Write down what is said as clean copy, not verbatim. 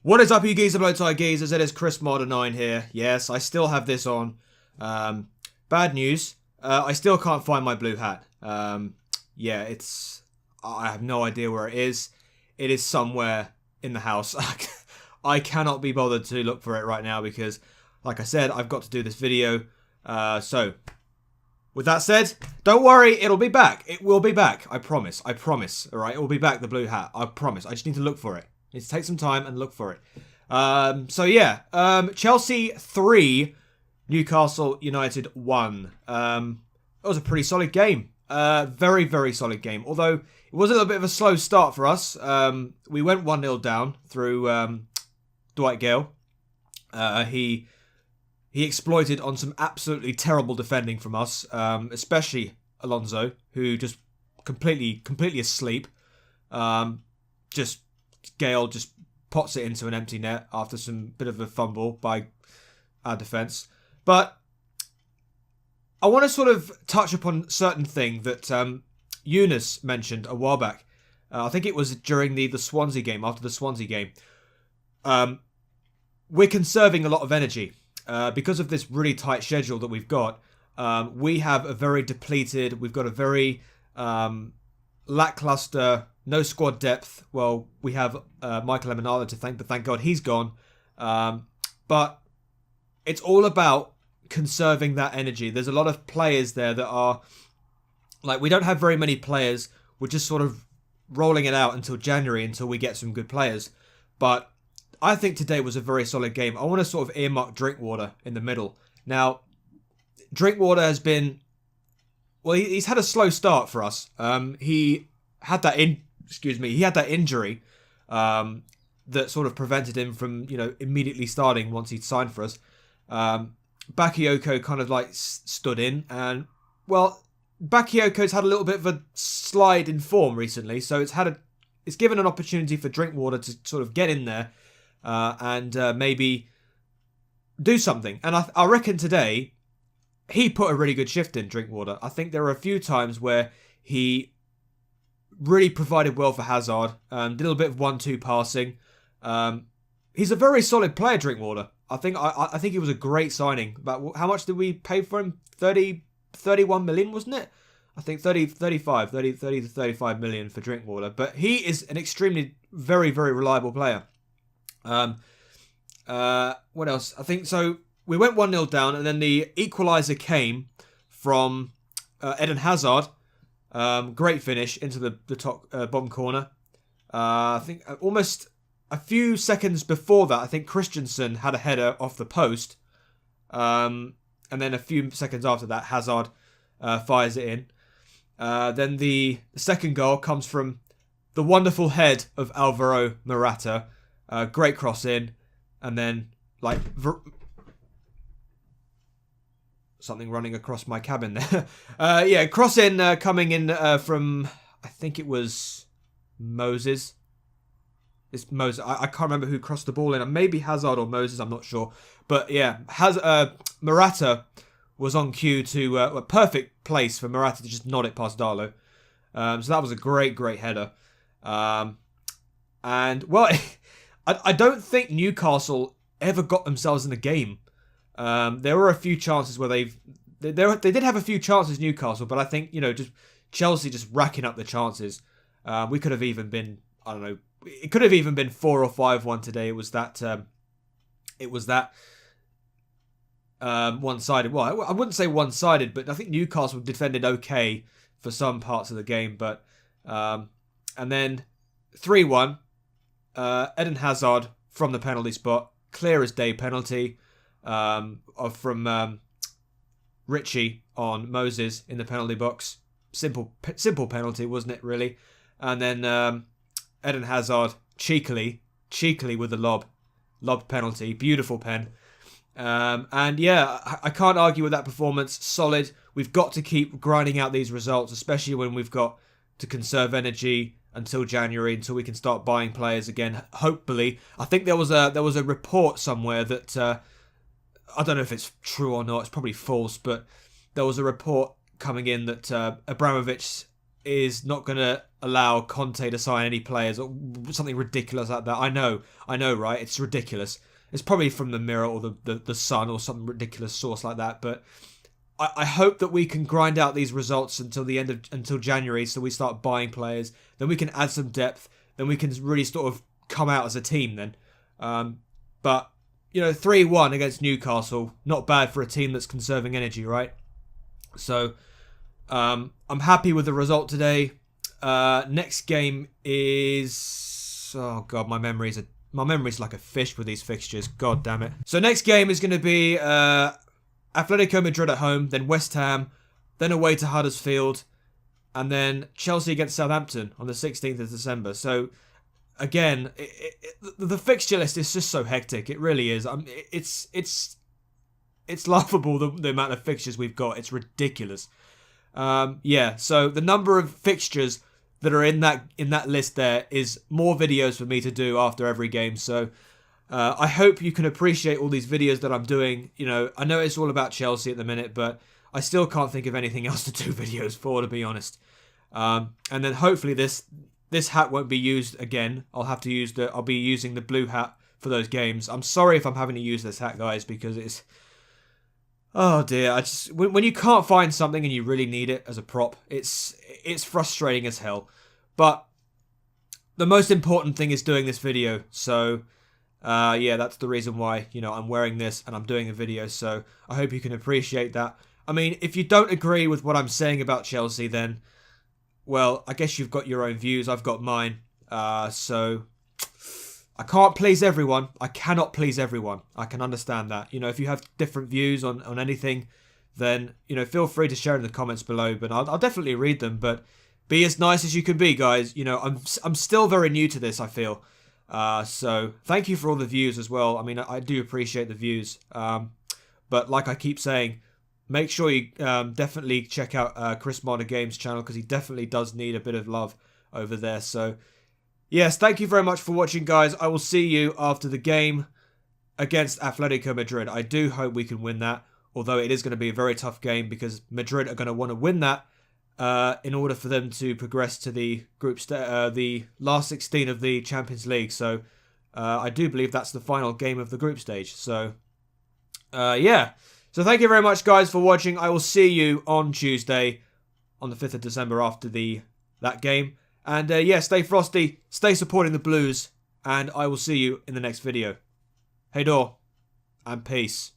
What is up, you geezer, blow tie geezers? It is Chris Modder 9 here. Yes, I still have this on. Bad news. I still can't find my blue hat. Yeah, I have no idea where it is. It is somewhere in the house. I cannot be bothered to look for it right now because, like I said, I've got to do this video. So, with that said, don't worry, it'll be back. It will be back. I promise. I promise. All right, it will be back, the blue hat. I promise. I just need to look for it. Need to take some time and look for it. So yeah, Chelsea 3, Newcastle United 1. It was a pretty solid game. Very, very solid game. Although it was a little bit of a slow start for us. We went 1-0 down through Dwight Gale. He exploited on some absolutely terrible defending from us, especially Alonso, who just completely asleep. Gale just pots it into an empty net after some bit of a fumble by our defence. But I want to sort of touch upon certain thing that Eunice mentioned a while back. I think it was during the Swansea game, after the Swansea game. We're conserving a lot of energy. Because of this really tight schedule that we've got, we have a very depleted, we've got a very lackluster, no squad depth. Well, we have Michael Emenalo to thank, but thank God he's gone. But it's all about conserving that energy. There's a lot of players there that are, like, we don't have very many players. We're just sort of rolling it out until January, until we get some good players. But I think today was a very solid game. I want to sort of earmark Drinkwater in the middle. Now, Drinkwater has been, well, he's had a slow start for us. He had that injury that sort of prevented him from, immediately starting once he'd signed for us. Bakayoko kind of like stood in, and well, Bakayoko's had a little bit of a slide in form recently, so it's given an opportunity for Drinkwater to sort of get in there and maybe do something. And I reckon today he put a really good shift in, Drinkwater. I think there were a few times where he really provided well for Hazard. Did a little bit of 1-2 passing. He's a very solid player, Drinkwater. I think he was a great signing. But how much did we pay for him? 31 million, wasn't it? I think 30 to 35 million for Drinkwater. But he is an extremely, very, very reliable player. What else? I think so. We went 1-0 down, and then the equaliser came from Eden Hazard. Great finish into the top bottom corner. I think almost a few seconds before that, I think Christensen had a header off the post. And then a few seconds after that, Hazard fires it in. Then the second goal comes from the wonderful head of Alvaro Morata. Great cross in. And then, something running across my cabin there. Cross in, coming in from, I think it was Moses. It's Moses. I can't remember who crossed the ball in. Maybe Hazard or Moses, I'm not sure. But yeah, Morata was on cue to a perfect place for Morata to just nod it past Darlow. So that was a great, great header. And, well, I don't think Newcastle ever got themselves in the game. There were a few chances where they did have a few chances, Newcastle, but I think, just Chelsea just racking up the chances. We could have even been, I don't know, it could have even been 4 or 5-1 today. It was that one-sided. Well, I wouldn't say one-sided, but I think Newcastle defended okay for some parts of the game. But and then 3-1, Eden Hazard from the penalty spot, clear as day penalty. From Richie on Moses in the penalty box. Simple penalty, wasn't it, really? And then Eden Hazard cheekily with the lob penalty. Beautiful pen. And yeah, I can't argue with that performance. Solid. We've got to keep grinding out these results, especially when we've got to conserve energy until January, until we can start buying players again. Hopefully, I think there was a report somewhere that I don't know if it's true or not. It's probably false, but there was a report coming in that Abramovich is not going to allow Kante to sign any players or something ridiculous like that. I know, right? It's ridiculous. It's probably from the Mirror or the Sun or some ridiculous source like that. But I hope that we can grind out these results until January, so we start buying players. Then we can add some depth. Then we can really sort of come out as a team. Then, but 3-1 against Newcastle, not bad for a team that's conserving energy, right? So I'm happy with the result today. Next game is, oh god, my memory's like a fish with these fixtures. God damn it. So next game is going to be Atletico Madrid at home, then West Ham, then away to Huddersfield, and then Chelsea against Southampton on the 16th of December. So again, the fixture list is just so hectic. It really is. It's laughable the amount of fixtures we've got. It's ridiculous. So the number of fixtures that are in that list there is more videos for me to do after every game. So I hope you can appreciate all these videos that I'm doing. I know it's all about Chelsea at the minute, but I still can't think of anything else to do videos for, to be honest. And then hopefully this hat won't be used again. I'll be using the blue hat for those games. I'm sorry if I'm having to use this hat, guys, because it's, oh dear. When you can't find something and you really need it as a prop, it's frustrating as hell. But the most important thing is doing this video. So that's the reason why I'm wearing this and I'm doing a video. So I hope you can appreciate that. I mean, if you don't agree with what I'm saying about Chelsea, then, well, I guess you've got your own views. I've got mine. So I can't please everyone. I cannot please everyone. I can understand that. If you have different views on anything, then, feel free to share in the comments below. But I'll definitely read them. But be as nice as you can be, guys. I'm still very new to this, I feel. So thank you for all the views as well. I mean, I do appreciate the views. But like I keep saying, make sure you definitely check out Chris Modder Games channel, because he definitely does need a bit of love over there. So yes, thank you very much for watching, guys. I will see you after the game against Atletico Madrid. I do hope we can win that, although it is going to be a very tough game because Madrid are going to want to win that in order for them to progress to the the last 16 of the Champions League. So I do believe that's the final game of the group stage. So So thank you very much, guys, for watching. I will see you on Tuesday, on the 5th of December, after that game. And stay frosty, stay supporting the Blues, and I will see you in the next video. Hey door, and peace.